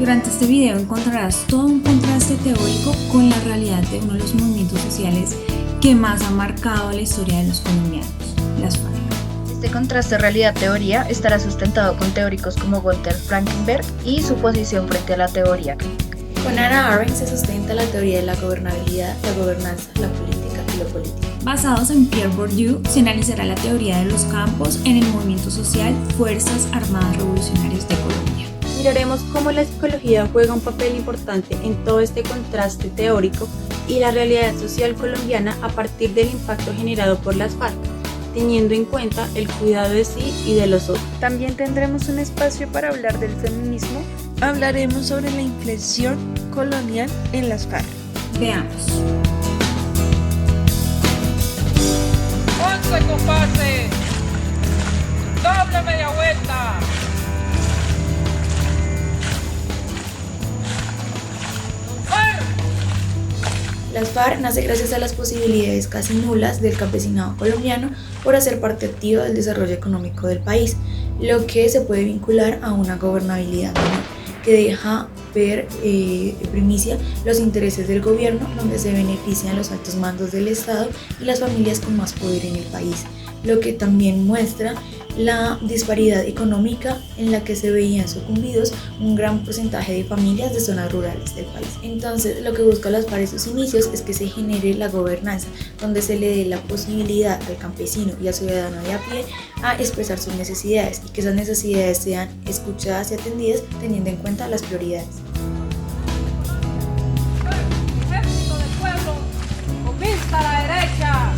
Durante este video encontrarás todo un contraste teórico con la realidad de uno de los movimientos sociales que más ha marcado la historia de los colombianos, las FARC. Este contraste realidad-teoría estará sustentado con teóricos como Walter Frankenberg y su posición frente a la teoría crítica. Con Hannah Arendt se sustenta la teoría de la gobernabilidad, la gobernanza, la política y lo político. Basados en Pierre Bourdieu, se analizará la teoría de los campos en el movimiento social Fuerzas Armadas Revolucionarias de Colombia. Miraremos cómo la psicología juega un papel importante en todo este contraste teórico y la realidad social colombiana a partir del impacto generado por las FARC, teniendo en cuenta el cuidado de sí y de los otros. También tendremos un espacio para hablar del feminismo. Hablaremos sobre la inflexión colonial en las FARC. Veamos. 11 compases, doble media vuelta. Las FARC nace gracias a las posibilidades casi nulas del campesinado colombiano por hacer parte activa del desarrollo económico del país, lo que se puede vincular a una gobernabilidad menor, que deja ver en primicia los intereses del gobierno, donde se benefician los altos mandos del Estado y las familias con más poder en el país, lo que también muestra la disparidad económica en la que se veían sucumbidos un gran porcentaje de familias de zonas rurales del país. Entonces, lo que busca las FARC en sus inicios es que se genere la gobernanza, donde se le dé la posibilidad al campesino y al ciudadano de a pie a expresar sus necesidades y que esas necesidades sean escuchadas y atendidas teniendo en cuenta las prioridades. Ejército del pueblo, con vista a la derecha.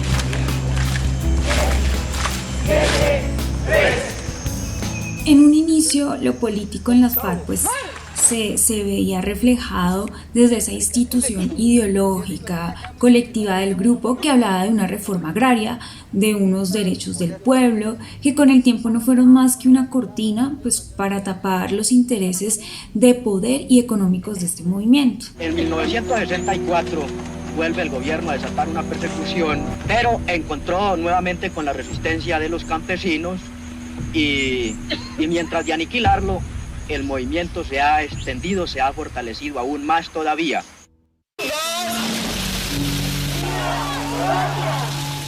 En un inicio, lo político en las FARC se veía reflejado desde esa institución ideológica colectiva del grupo que hablaba de una reforma agraria, de unos derechos del pueblo, que con el tiempo no fueron más que una cortina para tapar los intereses de poder y económicos de este movimiento. En 1964 vuelve el gobierno a desatar una persecución, pero encontró nuevamente con la resistencia de los campesinos y mientras de aniquilarlo, el movimiento se ha extendido, se ha fortalecido aún más todavía.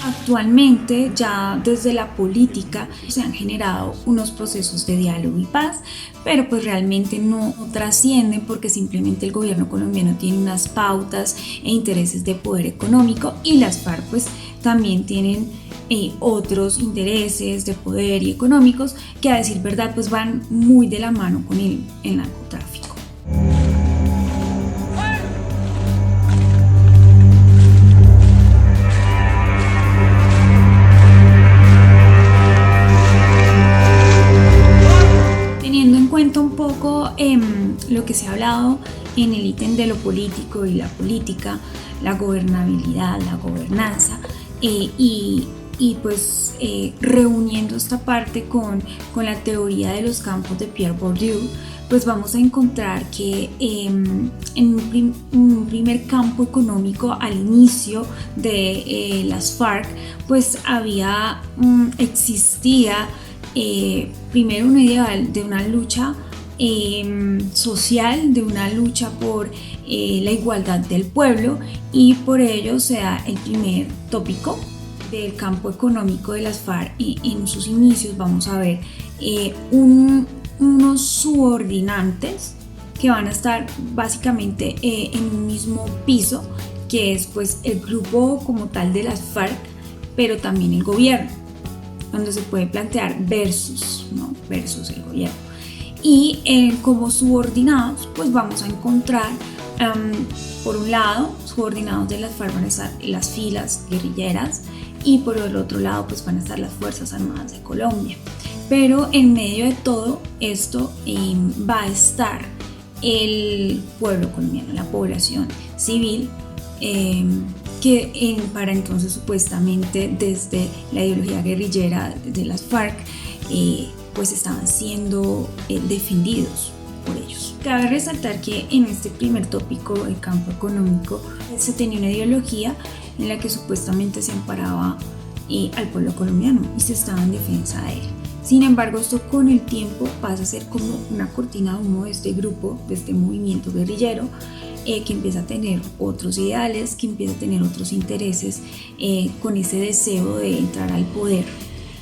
Actualmente, ya desde la política se han generado unos procesos de diálogo y paz, pero realmente no trascienden porque simplemente el gobierno colombiano tiene unas pautas e intereses de poder económico y las FARC también tienen otros intereses de poder y económicos que, a decir verdad, van muy de la mano con el narcotráfico. Teniendo en cuenta un poco lo que se ha hablado en el ítem de lo político y la política, la gobernabilidad, la gobernanza, reuniendo esta parte con la teoría de los campos de Pierre Bourdieu, vamos a encontrar que en un primer campo económico al inicio de las FARC existía primero un ideal de una lucha social, de una lucha por la igualdad del pueblo, y por ello se da el primer tópico del campo económico de las FARC. Y en sus inicios vamos a ver unos subordinantes que van a estar básicamente en un mismo piso, que es el grupo como tal de las FARC, pero también el gobierno, donde se puede plantear versus el gobierno. Y como subordinados vamos a encontrar por un lado, subordinados de las FARC van a estar las filas guerrilleras, y por el otro lado van a estar las Fuerzas Armadas de Colombia. Pero en medio de todo esto va a estar el pueblo colombiano, la población civil, que para entonces supuestamente desde la ideología guerrillera de las FARC estaban siendo defendidos por ellos. Cabe resaltar que en este primer tópico, el campo económico, se tenía una ideología en la que supuestamente se amparaba al pueblo colombiano y se estaba en defensa de él. Sin embargo, esto con el tiempo pasa a ser como una cortina de humo de este grupo, de este movimiento guerrillero, que empieza a tener otros ideales, que empieza a tener otros intereses, con ese deseo de entrar al poder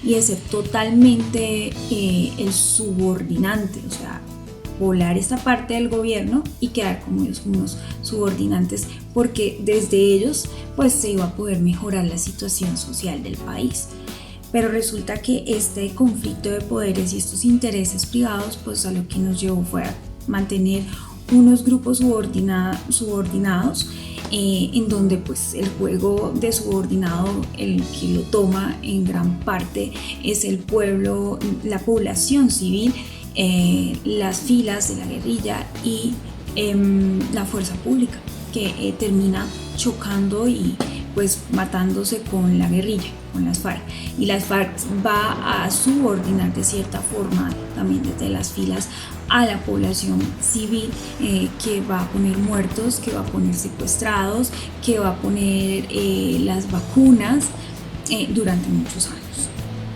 y de ser totalmente el subordinante, o sea, volar esta parte del gobierno y quedar como ellos, unos subordinantes, porque desde ellos pues se iba a poder mejorar la situación social del país. Pero resulta que este conflicto de poderes y estos intereses privados pues a lo que nos llevó fue a mantener unos grupos subordinados, en donde pues el juego de subordinado, el que lo toma en gran parte es el pueblo, la población civil, las filas de la guerrilla y la fuerza pública, que termina chocando y pues matándose con la guerrilla, con las FARC. Y las FARC va a subordinar de cierta forma también desde las filas a la población civil, que va a poner muertos, que va a poner secuestrados, que va a poner las vacunas durante muchos años.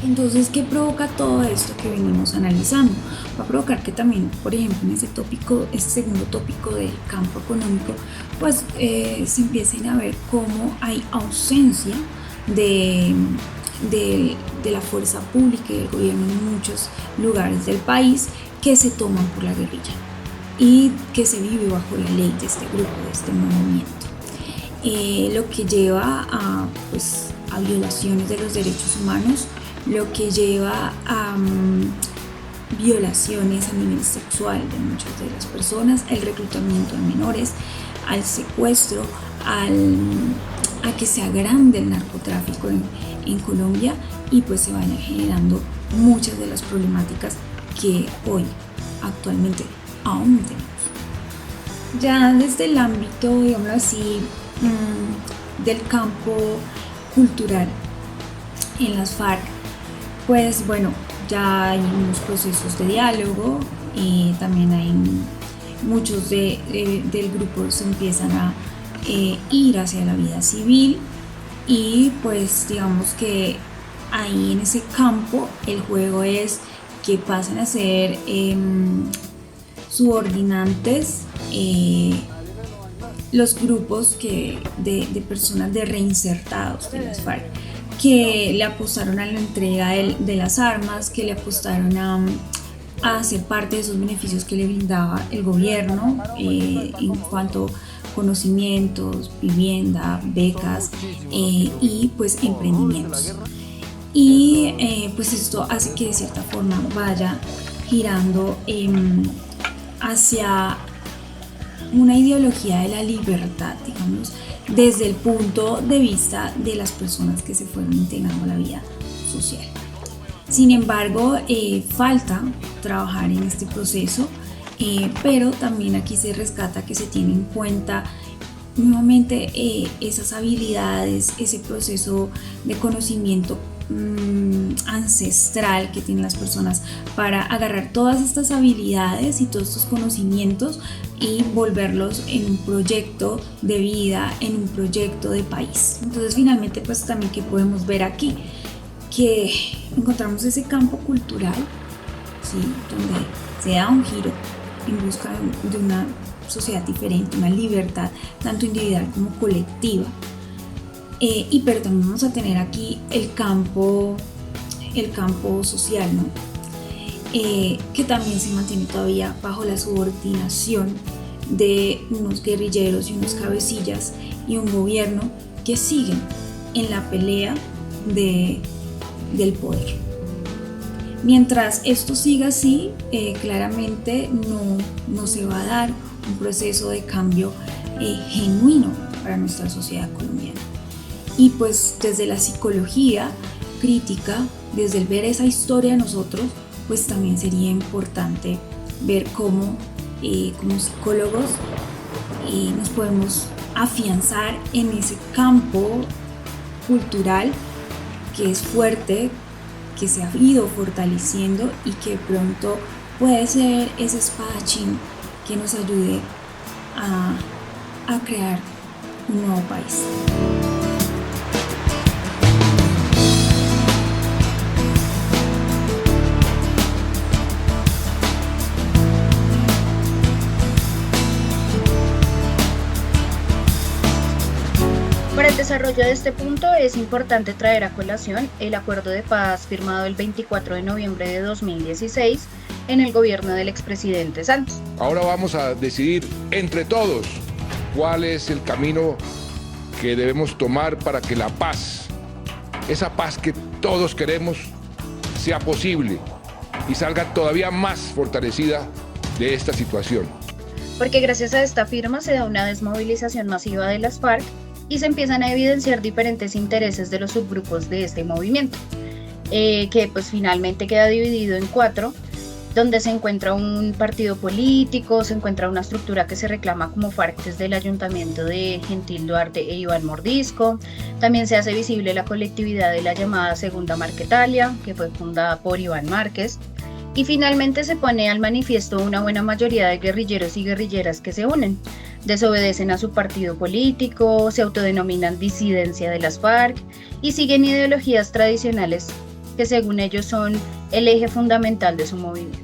Entonces, ¿qué provoca todo esto que venimos analizando? Va a provocar que también, por ejemplo, en ese tópico, este segundo tópico del campo económico, pues se empiecen a ver cómo hay ausencia de la fuerza pública y del gobierno en muchos lugares del país, que se toman por la guerrilla y que se vive bajo la ley de este grupo, de este movimiento, lo que lleva a violaciones de los derechos humanos, lo que lleva a violaciones a nivel sexual de muchas de las personas, el reclutamiento de menores, al secuestro, a que se agrande el narcotráfico en Colombia y pues se vayan generando muchas de las problemáticas que hoy actualmente aún tenemos. Ya desde el ámbito, digámoslo así, del campo cultural en las FARC, pues bueno, ya hay unos procesos de diálogo y también hay muchos del grupo se empiezan a ir hacia la vida civil y pues digamos que ahí en ese campo el juego es que pasan a ser subordinantes los grupos de personas de reinsertados de las FARC, que le apostaron a la entrega de las armas, que le apostaron a ser parte de esos beneficios que le brindaba el gobierno en cuanto a conocimientos, vivienda, becas y pues emprendimientos. Y pues esto hace que de cierta forma vaya girando hacia una ideología de la libertad, digamos, desde el punto de vista de las personas que se fueron integrando a la vida social. Sin embargo, falta trabajar en este proceso, pero también aquí se rescata que se tiene en cuenta nuevamente esas habilidades, ese proceso de conocimiento ancestral que tienen las personas para agarrar todas estas habilidades y todos estos conocimientos y volverlos en un proyecto de vida, en un proyecto de país. Entonces finalmente pues también que podemos ver aquí que encontramos ese campo cultural, ¿sí?, donde se da un giro en busca de una sociedad diferente, una libertad tanto individual como colectiva. Pero también vamos a tener aquí el campo social, ¿no? Que también se mantiene todavía bajo la subordinación de unos guerrilleros y unos cabecillas y un gobierno que siguen en la pelea del poder. Mientras esto siga así, claramente no se va a dar un proceso de cambio genuino para nuestra sociedad colombiana. Y pues desde la psicología crítica, desde el ver esa historia de nosotros, pues también sería importante ver cómo como psicólogos nos podemos afianzar en ese campo cultural que es fuerte, que se ha ido fortaleciendo y que pronto puede ser ese espadachín que nos ayude a crear un nuevo país. desarrollo de este punto es importante traer a colación el acuerdo de paz firmado el 24 de noviembre de 2016 en el gobierno del expresidente Santos. Ahora vamos a decidir entre todos cuál es el camino que debemos tomar para que la paz, esa paz que todos queremos, sea posible y salga todavía más fortalecida de esta situación. Porque gracias a esta firma se da una desmovilización masiva de las FARC y se empiezan a evidenciar diferentes intereses de los subgrupos de este movimiento, que pues finalmente queda dividido en 4, donde se encuentra un partido político, se encuentra una estructura que se reclama como FARC desde el ayuntamiento de Gentil Duarte e Iván Mordisco. También se hace visible la colectividad de la llamada Segunda Marquetalia, que fue fundada por Iván Márquez. Y finalmente se pone al manifiesto una buena mayoría de guerrilleros y guerrilleras que se unen, desobedecen a su partido político, se autodenominan disidencia de las FARC y siguen ideologías tradicionales que según ellos son el eje fundamental de su movimiento.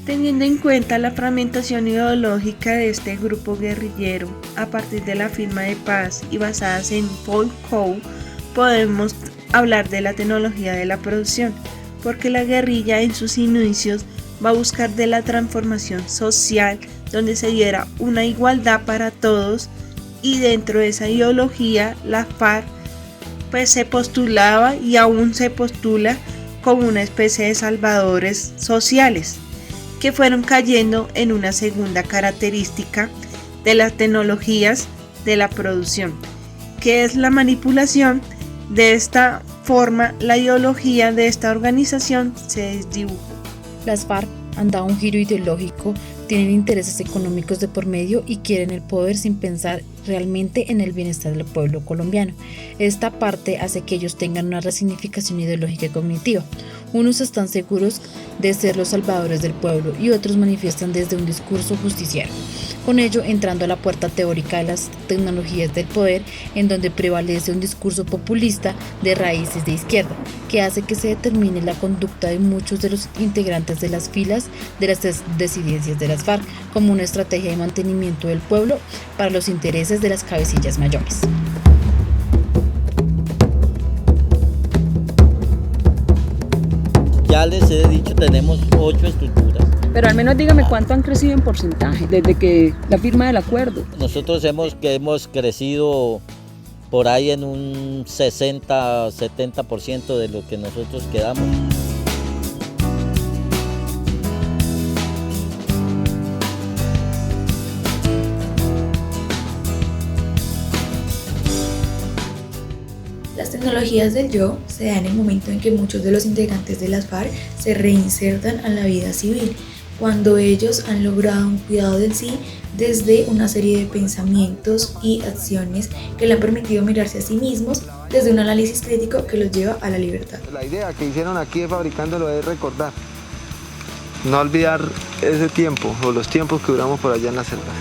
Teniendo en cuenta la fragmentación ideológica de este grupo guerrillero a partir de la firma de paz y basadas en Paul Coe, podemos hablar de la tecnología de la producción, porque la guerrilla en sus inicios va a buscar de la transformación social donde se diera una igualdad para todos, y dentro de esa ideología la FARC pues se postulaba y aún se postula como una especie de salvadores sociales que fueron cayendo en una segunda característica de las tecnologías de la producción, que es la manipulación. De esta forma, la ideología de esta organización se desdibujó. Las FARC han dado un giro ideológico, tienen intereses económicos de por medio y quieren el poder sin pensar realmente en el bienestar del pueblo colombiano. Esta parte hace que ellos tengan una resignificación ideológica y cognitiva. Unos están seguros de ser los salvadores del pueblo y otros manifiestan desde un discurso justiciero. Con ello, entrando a la puerta teórica de las tecnologías del poder, en donde prevalece un discurso populista de raíces de izquierda, que hace que se determine la conducta de muchos de los integrantes de las filas de las disidencias de las FARC como una estrategia de mantenimiento del pueblo para los intereses de las cabecillas mayores. Ya les he dicho, tenemos 8 estructuras. Pero al menos dígame cuánto han crecido en porcentaje desde que la firma del acuerdo. Nosotros hemos crecido por ahí en un 60-70% de lo que nosotros quedamos. Las tecnologías del yo se dan en el momento en que muchos de los integrantes de las FARC se reinsertan a la vida civil, cuando ellos han logrado un cuidado del sí desde una serie de pensamientos y acciones que le han permitido mirarse a sí mismos desde un análisis crítico que los lleva a la libertad. La idea que hicieron aquí de Fabricándolo es recordar, no olvidar ese tiempo o los tiempos que duramos por allá en las selvas.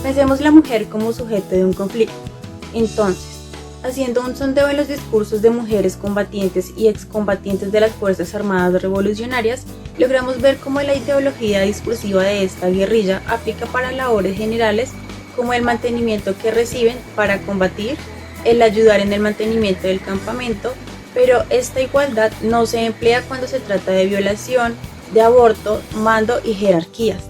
Pensemos la mujer como sujeto de un conflicto. Entonces, haciendo un sondeo de los discursos de mujeres combatientes y excombatientes de las Fuerzas Armadas Revolucionarias, logramos ver cómo la ideología discursiva de esta guerrilla aplica para labores generales como el mantenimiento que reciben para combatir, el ayudar en el mantenimiento del campamento, pero esta igualdad no se emplea cuando se trata de violación, de aborto, mando y jerarquías.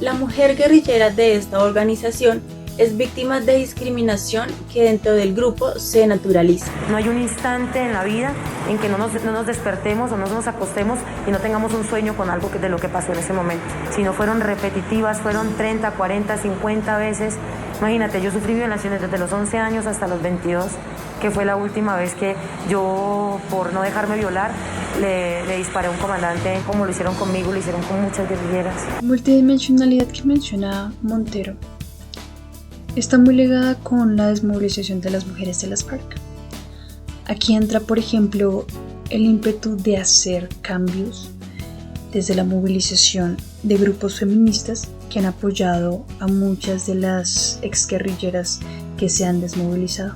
La mujer guerrillera de esta organización es víctima de discriminación que dentro del grupo se naturaliza. No hay un instante en la vida en que no nos despertemos o no nos acostemos y no tengamos un sueño con algo de lo que pasó en ese momento. Si no fueron repetitivas, fueron 30, 40, 50 veces. Imagínate, yo sufrí violaciones desde los 11 años hasta los 22, que fue la última vez que yo, por no dejarme violar, le disparé a un comandante, como lo hicieron conmigo, lo hicieron con muchas guerrilleras. La multidimensionalidad que menciona Montero está muy ligada con la desmovilización de las mujeres de las FARC. Aquí entra, por ejemplo, el ímpetu de hacer cambios desde la movilización de grupos feministas que han apoyado a muchas de las exguerrilleras que se han desmovilizado.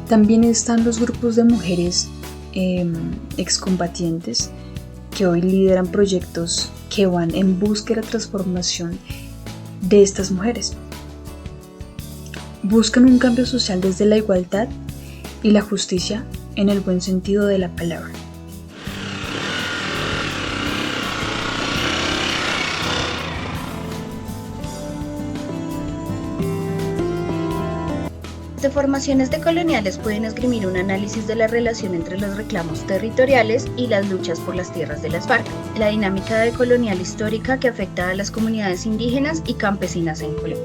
También están los grupos de mujeres excombatientes que hoy lideran proyectos que van en busca de la transformación de estas mujeres. Buscan un cambio social desde la igualdad y la justicia en el buen sentido de la palabra. Las formaciones decoloniales pueden esgrimir un análisis de la relación entre los reclamos territoriales y las luchas por las tierras de las FARC, la dinámica decolonial histórica que afecta a las comunidades indígenas y campesinas en Colombia.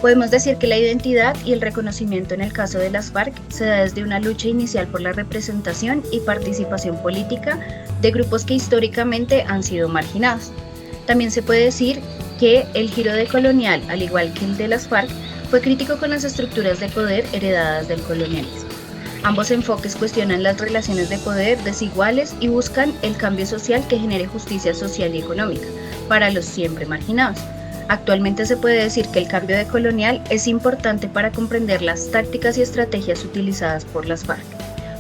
Podemos decir que la identidad y el reconocimiento en el caso de las FARC se da desde una lucha inicial por la representación y participación política de grupos que históricamente han sido marginados. También se puede decir que el giro decolonial, al igual que el de las FARC, fue crítico con las estructuras de poder heredadas del colonialismo. Ambos enfoques cuestionan las relaciones de poder desiguales y buscan el cambio social que genere justicia social y económica para los siempre marginados. Actualmente se puede decir que el cambio decolonial es importante para comprender las tácticas y estrategias utilizadas por las FARC.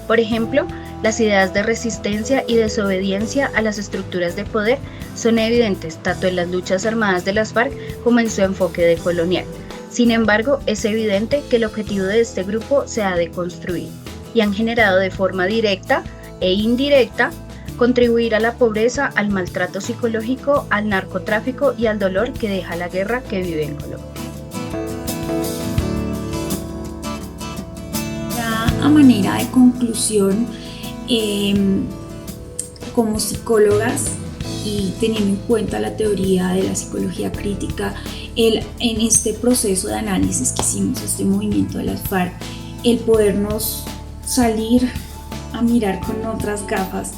Por ejemplo, las ideas de resistencia y desobediencia a las estructuras de poder son evidentes tanto en las luchas armadas de las FARC como en su enfoque decolonial. Sin embargo, es evidente que el objetivo de este grupo se ha de construir y han generado de forma directa e indirecta contribuir a la pobreza, al maltrato psicológico, al narcotráfico y al dolor que deja la guerra que vive en Colombia. Ya a manera de conclusión, como psicólogas y teniendo en cuenta la teoría de la psicología crítica, en este proceso de análisis que hicimos, este movimiento de las FARC, el podernos salir a mirar con otras gafas,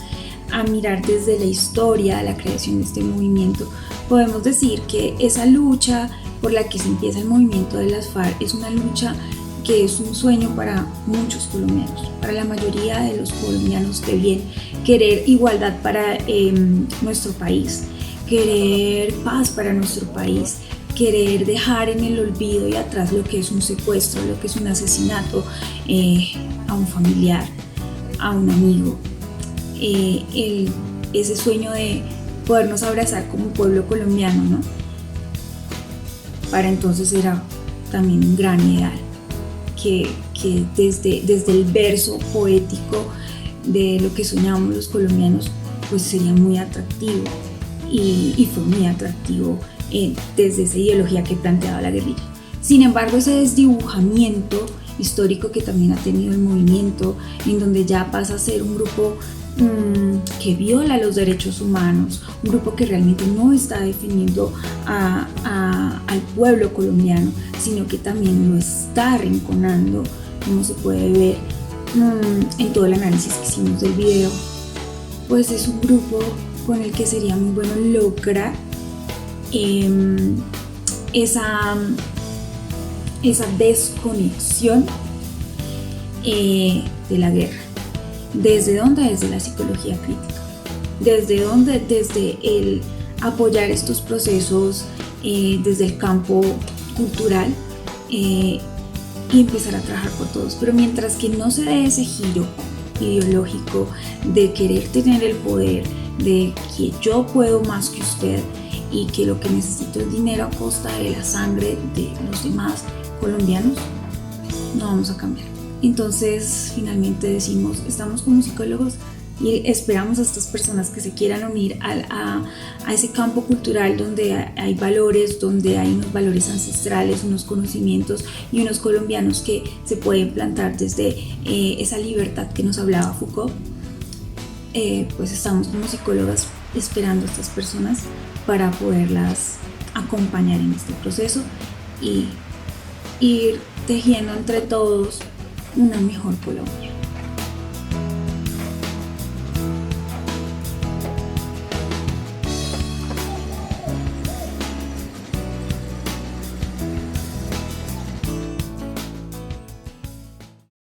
a mirar desde la historia de la creación de este movimiento, podemos decir que esa lucha por la que se empieza el movimiento de las FARC es una lucha que es un sueño para muchos colombianos, para la mayoría de los colombianos de bien, querer igualdad para nuestro país, querer paz para nuestro país, querer dejar en el olvido y atrás lo que es un secuestro, lo que es un asesinato a un familiar, a un amigo. Ese sueño de podernos abrazar como pueblo colombiano, ¿no? Para entonces era también un gran ideal que desde el verso poético de lo que soñamos los colombianos, pues sería muy atractivo y fue muy atractivo desde esa ideología que planteaba la guerrilla. Sin embargo, ese desdibujamiento histórico que también ha tenido el movimiento, en donde ya pasa a ser un grupo que viola los derechos humanos, un grupo que realmente no está defendiendo al pueblo colombiano, sino que también lo está arrinconando, como se puede ver en todo el análisis que hicimos del video. Pues es un grupo con el que sería muy bueno lograr esa desconexión de la guerra. ¿Desde dónde? Desde la psicología crítica. ¿Desde dónde? Desde el apoyar estos procesos desde el campo cultural y empezar a trabajar por todos. Pero mientras que no se dé ese giro ideológico de querer tener el poder, de que yo puedo más que usted y que lo que necesito es dinero a costa de la sangre de los demás colombianos, no vamos a cambiar. Entonces finalmente decimos, estamos como psicólogos y esperamos a estas personas que se quieran unir a ese campo cultural donde hay valores, donde hay unos valores ancestrales, unos conocimientos y unos colombianos que se pueden plantar desde esa libertad que nos hablaba Foucault. Pues estamos como psicólogas esperando a estas personas para poderlas acompañar en este proceso y ir tejiendo entre todos una mejor Colombia.